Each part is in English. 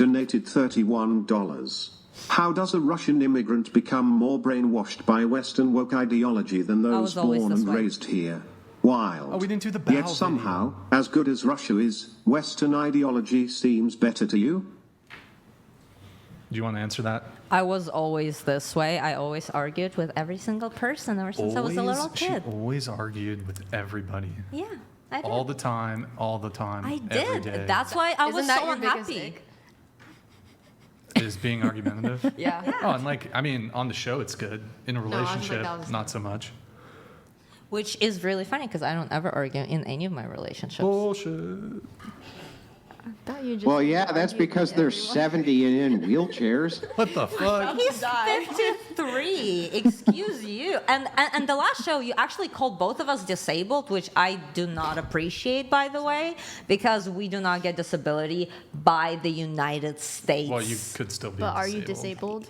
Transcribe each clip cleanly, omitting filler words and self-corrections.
donated $31. How does a Russian immigrant become more brainwashed by Western woke ideology than those born and raised here? Wild. Oh, we didn't do the bow Yet somehow, as good as Russia is, Western ideology seems better to you? Do you want to answer that? I was always this way. I always argued with every single person ever since I was a little kid. She always argued with argumentative. Yeah, I did. All the time. I every did. day. That's why I was Isn't that so your biggest unhappy. ick? Is being argumentative. Yeah. Oh, and on the show it's good. In a I was like, relationship, that was- not so much. Which is really funny because I don't ever argue in any of my relationships. Bullshit. I thought you just Well, yeah, that's argued because with they're everyone. 70 and in wheelchairs. What the fuck? He's 53. Excuse you. And the last show, you actually called both of us disabled, which I do not appreciate, by the way, because we do not get disability by the United States. Well, you could still be But are you disabled?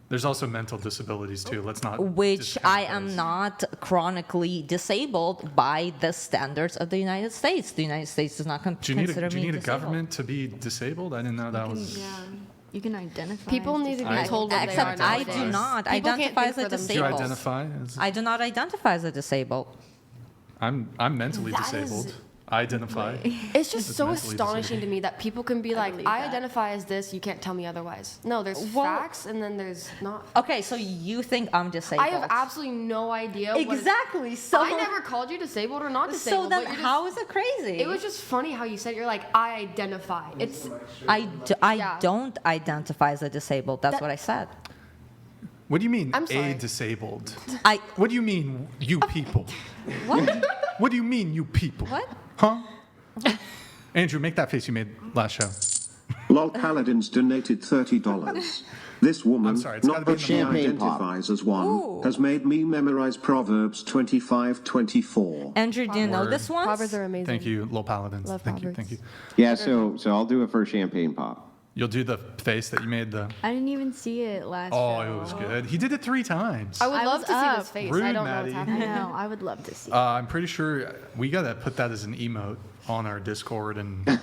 There's also mental disabilities too. Let's not. Which discount I those. am not chronically disabled by the standards of the United States. The United States does not Do you need consider a, do you me need a disabled. government to be disabled? I didn't know that was. Yeah. You can identify. People as need to be disabled. told what they are Except I nowadays. do not People can't identify think as a for themselves. Do you disabled. identify as? I do not identify as a disabled. I'm mentally That is- disabled. I identify. It's just It's so mentally astonishing to me that people can be like, believe I that. identify as this, you can't tell me otherwise. No, there's Well- facts and then there's not. Okay, so you think I'm disabled? I have absolutely no idea. Exactly. So I never called you disabled or not disabled. So then, but you're just- how is it crazy? It was just funny how you said you're like, I identify. It's I Yeah. don't identify as a disabled. That's what I said. What do you mean I'm a sorry. disabled? I What do you mean you people? what? What do you mean you people? What? Huh? Andrew, make that face you made last show. Lol Paladins donated $30. This woman, I'm sorry, it's not gotta be that she in the champagne pop. identifies as one, Ooh. has made me memorize Proverbs 25:24. Andrew, do you know Word. this one? Proverbs are amazing. Thank you, Lil Paladins. Love Thank you, Proverbs. thank you. Yeah, so I'll do it for champagne pop. You'll do the face that you made the. I didn't even see it last Oh, show. it was good. He did it 3 times. I would I love was to see up. this face. Rude, I don't know Maddie. what's I happening. know. I would love to see. I'm pretty sure we gotta put that as an emote on our Discord and Twitch.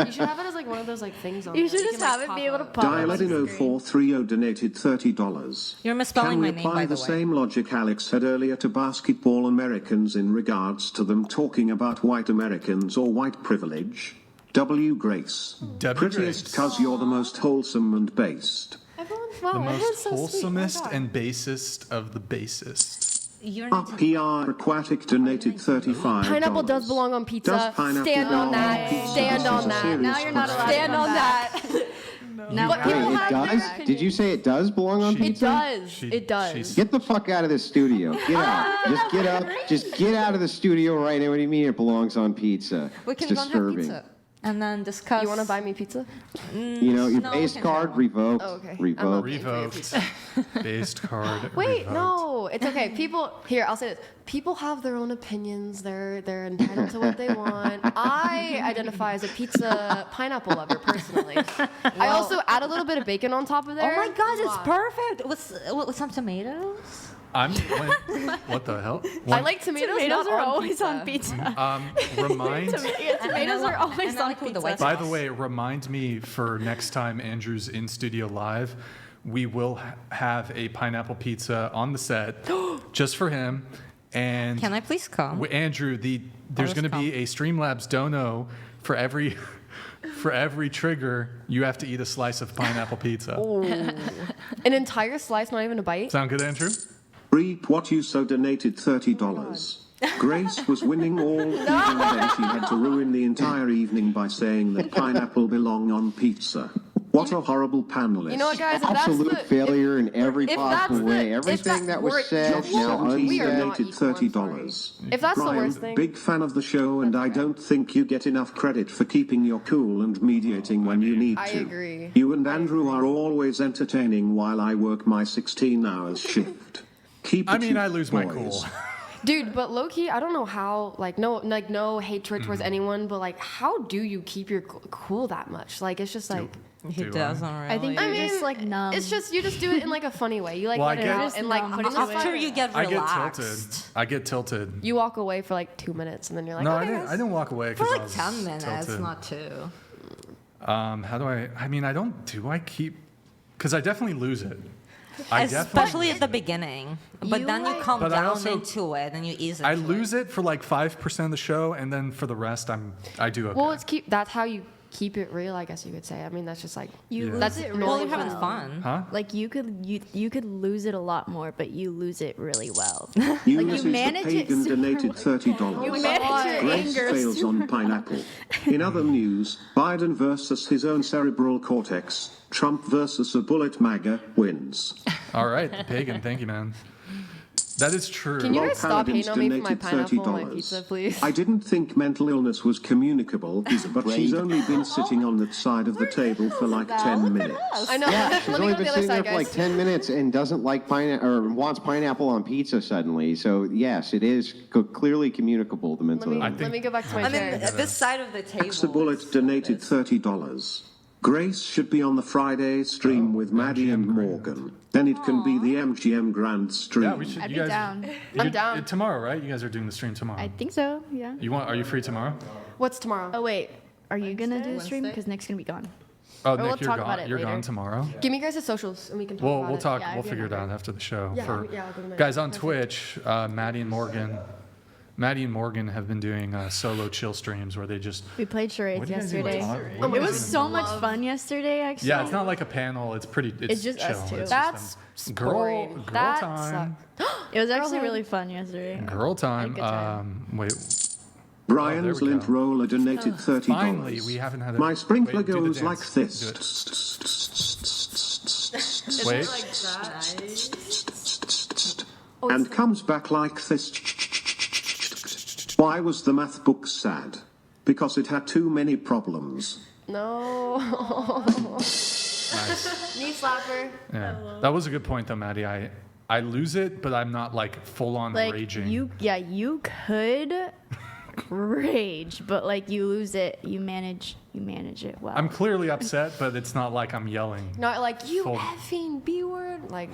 You should have it as like one of those like things on You there. should that just can, have like, it be pop able to up. pop up on the screen. Dialet0430 donated $30. You're misspelling Can we my name, apply by the the way. same logic Alex had earlier to basketball Americans in regards to them talking about white Americans or white privilege? W. Grace. W. Prettiest Grace. cause you're the most wholesome and based. Everyone, The wow, everyone's most so sweet. Oh my wholesomest God. and basest of the basest. You're Up not. PR Aquatic donated $35. Pineapple does belong on pizza. Does pineapple Stand belong on that. pizza? Stand This on is a that. serious Now you're not allowed to Stand come on back. that. Now But we're people out. Wait, have it their does? Did you say it does belong on It pizza? does. She- It does. she's- Get the fuck out of this studio. Get out. Just get up. Just get out of the studio right now. What do you mean it belongs on pizza? We It's can go and have disturbing. pizza and then discuss. You want to buy me pizza? You know, your No, base we can card try. revoked. Oh, okay. Revoked. Revoked. Based card. Wait, revoked. no, it's okay. People here, I'll say this. People have their own opinions. They're entitled to what they want. I identify as a pizza pineapple lover personally. I also add a little bit of bacon on top of Oh there. my God, it's Mwah. perfect with some tomatoes. What the hell? I like tomatoes. Tomatoes not are on always pizza. on pizza. Remind. Yeah, tomatoes are always and I on like with the pizza. white By the way, remind me for next time Andrew's in studio live, we will have a pineapple pizza on the set just for him. And Can I please come? Andrew, there's going to be a Streamlabs dono for every trigger. You have to eat a slice of pineapple pizza. An entire slice, not even a bite. Sound good, Andrew? Reap what you so donated $30. Grace was winning all even then she had to ruin the entire evening by saying that pineapple belong on pizza. What a horrible panelist. You know what, guys? If Absolute that's the, failure in every if possible that's the- way. if Everything that was we're- said, Josh now 17 we are unsaid. not donated equal, I'm $30. if that's the Brian, worst thing. big fan of the show, and I don't think you get enough credit for keeping your cool and mediating when you need I to. agree. You and Andrew are always entertaining while I work my 16 hours shift. Keep I it, mean, you I lose my boys. cool. Dude, but low key, I don't know how. No hatred towards anyone, but like, how do you keep your cool that much? Like, it's just like. He Do I? doesn't really. I think I you're mean, just like numb. It's just you just do it in like a funny way. You like Well, let I it get- out and like Just put it numb. in after you get I relaxed. get tilted. I get tilted. You walk away for like 2 minutes and then you're like, No, okay, I didn't walk away For because like 10 minutes, tilted. not 2. How do I mean, I keep, because I definitely lose it. Especially at the beginning. But You then you like- come But I down also- into it and you ease into I it. lose it for like 5% of the show, and then for the rest, I do okay. Well, that's how you keep it real, I guess you could say. I mean, that's just like You Yeah. lose That's it normal. really Well, you're having well. fun. Huh? Like you could lose it a lot more, but you lose it really well. Ulysses the manage it pagan super donated $30. You manage your Grace anger fails super on pineapple. In other news, Biden versus his own cerebral cortex. Trump versus a bullet MAGA wins. All right, the pagan. Thank you, man. That is true. Can you Lol guys stop Paladins hating on me for my donated pineapple on my $30. pizza, please? I didn't think mental illness was communicable, but she's only been sitting on that side of the table for like 10 minutes. I know. Yeah, she's Let me only go to been the other sitting there side, for like guys. 10 minutes and doesn't like or wants pineapple on pizza suddenly. So yes, it is clearly communicable, the mental illness. Let me go back to my I mean, chair. at this side of the table. Axa Bullet donated $30. Grace should be on the Friday stream with Maddie and MGM Grand. Morgan. Then it can be the MGM Grand stream. Yeah, we should. I'd you be guys, down. I'm down. Tomorrow, right? You guys are doing the stream tomorrow. I think so. Yeah. Are you free tomorrow? What's tomorrow? Oh wait, are you gonna do a stream? Wednesday? Because Nick's gonna be gone. Oh, we'll Nick, you're talk gone. about it You're later. gone tomorrow. Give me guys the socials and we can talk Well, about we'll it. talk. Yeah, We'll I'd be figure it on out after the show. Yeah, I'll go to my- Guys on Twitch, Maddie and Morgan have been doing solo chill streams where they just. We played charades What do you guys even yesterday. talk- It was so much fun yesterday, actually. Yeah, it's not like a panel. It's pretty. It's just chill. us two. It's That's just them. boring. girl That time. It was actually Girlhood. really fun yesterday. Girl time. good time. Wait. Brian's we Lint go. Roller donated $30. Finally, we haven't had a. My sprinkler Wait, do the goes like dance. this. Do it. Wait. And comes back like this. Why was the math book sad? Because it had too many problems. No. Nice. Knee slapper. Yeah, that was a good point though, Maddie. I lose it, but I'm not like full on Like raging. you could rage, but like you lose it, you manage it well. I'm clearly upset, but it's not like I'm yelling. Not like you Full- effing B word. Like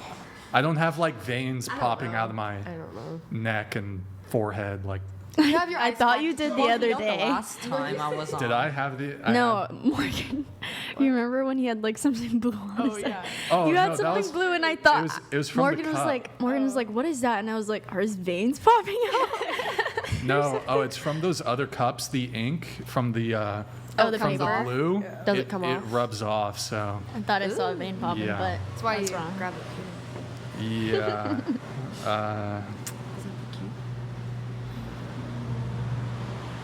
I don't have like veins popping out of my I don't know. neck and forehead. Like, You have your I eyes thought back. you did the Well, other you know, day. The last time I was on. did I have the? I No, had- Morgan. You remember when he had like something blue on his head? Oh, You had no, that something was- blue, and I thought it was from the Morgan was cup. like, "What is that?" And I was like, "Are his veins popping out?" No, oh, it's from those other cups. The ink from the Oh, the from the paper. blue. Does it come It off? rubs off. So I thought I saw a vein popping, Yeah. but That's why that's you wrong. grab it. yeah.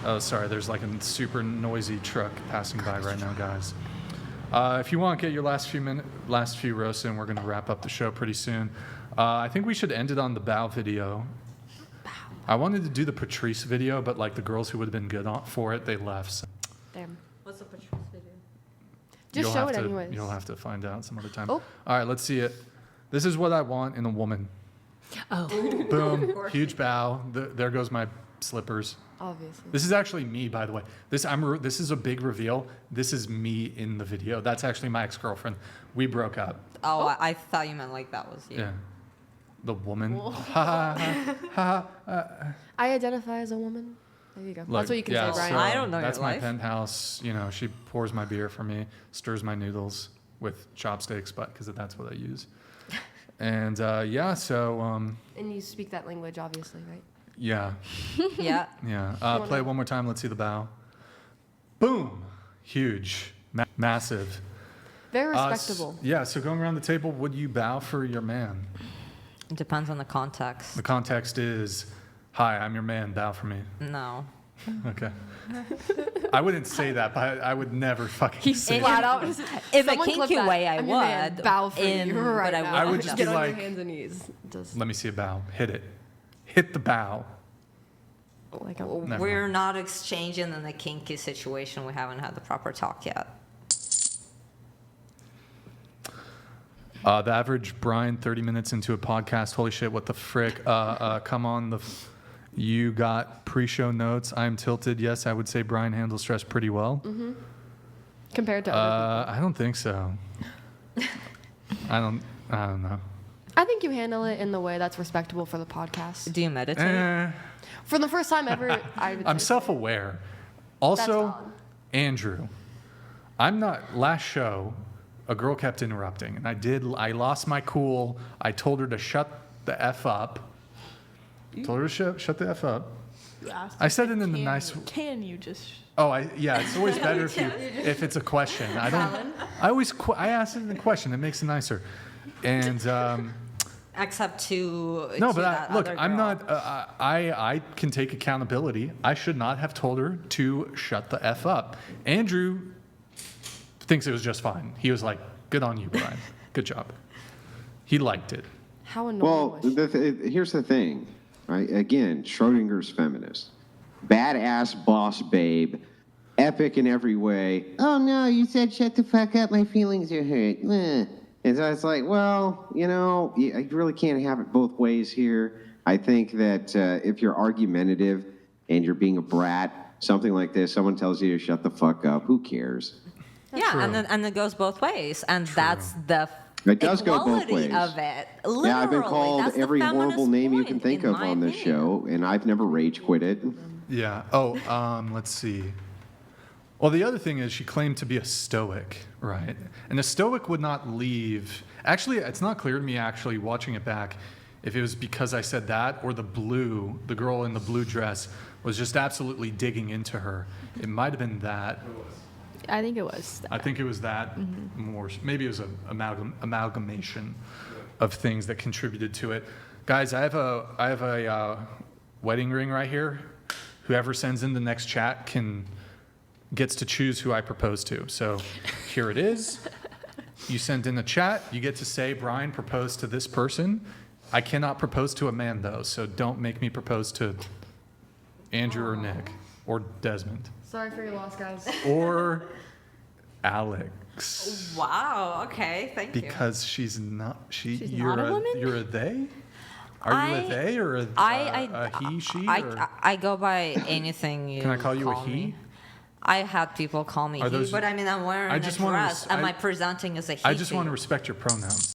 Oh, sorry. There's like a super noisy truck passing by right now, guys. If you want to get your last few roasts in, we're gonna wrap up the show pretty soon. I think we should end it on the bow video. I wanted to do the Patrice video, but like the girls who would have been good for it, they left. So Damn. What's the Patrice video? Just you'll show have it to, anyways. You'll have to find out some other time. Oh. All right, let's see it. This is what I want in a woman. Oh, Boom, huge bow. There goes my slippers. Obviously. This is actually me, by the way. This is a big reveal. This is me in the video. That's actually my ex-girlfriend. We broke up. Oh, I thought you meant like that was you. Yeah. The woman. Ha ha ha ha. I identify as a woman. There you go. Look, That's what you can yeah, say, Brian. so I don't know your That's my life. penthouse. You know, she pours my beer for me, stirs my noodles with chopsticks, but because that's what I use. And yeah, so And you speak that language, obviously, right? yeah, Yeah. yeah. Play it one more time. Let's see the bow. Boom, huge, massive. Very S- respectable. Yeah. So going around the table, would you bow for your man? It depends on the context. The context is, "Hi, I'm your man. Bow for me." No. Okay. I wouldn't say that, but I would never fucking say flat that. out. In a Someone clip kinky that. way, I I'm your man. would. Bow for you right but I now. I would wouldn't. just Get be on like- your hands and knees. Just Let me see a bow. Hit it. Hit the bow. like a, Never We're not exchanging in a kinky situation. We haven't had the proper talk yet. The average Brian, 30 minutes into a podcast. Holy shit, what the frick? Come on, you got pre-show notes. I'm tilted. Yes, I would say Brian handles stress pretty well. compared to other I don't think so. I don't know. people. I think you handle it in the way that's respectable for the podcast. Do you meditate? For the first time ever, I would I'm say- self-aware. Also, valid. Andrew, I'm not. Last show, a girl kept interrupting, and I lost my cool. I told her to shut the f up. Told her to shut the f up. You asked I said if it in the can nice. you- Can you just? Oh, it's always better if it's a question. I don't. I ask it in a question. It makes it nicer. And Except to no, to but that look, other I'm girl. not. I can take accountability. I should not have told her to shut the f up. Andrew thinks it was just fine. He was like, "Good on you, Brian. Good job." He liked it. How annoying Well, was she? here's the thing, right? Again, Schrodinger's feminist. Badass boss babe. Epic in every way. Oh, no, you said shut the fuck up. My feelings are hurt. And so it's like, well, you really can't have it both ways here. I think that if you're argumentative and you're being a brat, something like this, someone tells you to shut the fuck up, who cares? Yeah, True. and it goes both ways, and that's the It does go both equality ways. of it. Literally, Yeah, I've been called that's the every horrible feminist name you point, can think in of my on this opinion. show, and I've never rage quit it. Yeah. Oh, let's see. Well, the other thing is she claimed to be a stoic, right? And a stoic would not leave. Actually, it's not clear to me, actually, watching it back, if it was because I said that or the girl in the blue dress was just absolutely digging into her. It might have been that. I think it was. I think it was that more. Maybe it was an amalgamation of things that contributed to it. Guys, I have a wedding ring right here. Whoever sends in the next chat gets to choose who I propose to. So here it is. You send in a chat. You get to say, Brian proposed to this person. I cannot propose to a man, though, so don't make me propose to Andrew or Nick or Desmond Sorry for your loss, guys. or Alex. Wow. Okay. Thank you. Because she's not. She's You're not a woman? You're a they. Are you a they or a he, she? or? I go by anything you Can I call you a he? me. I had people call me Are he, those- but I mean I'm wearing I a just wanna dress. res- Am I- I presenting as a he? I just to want to you? respect your pronouns.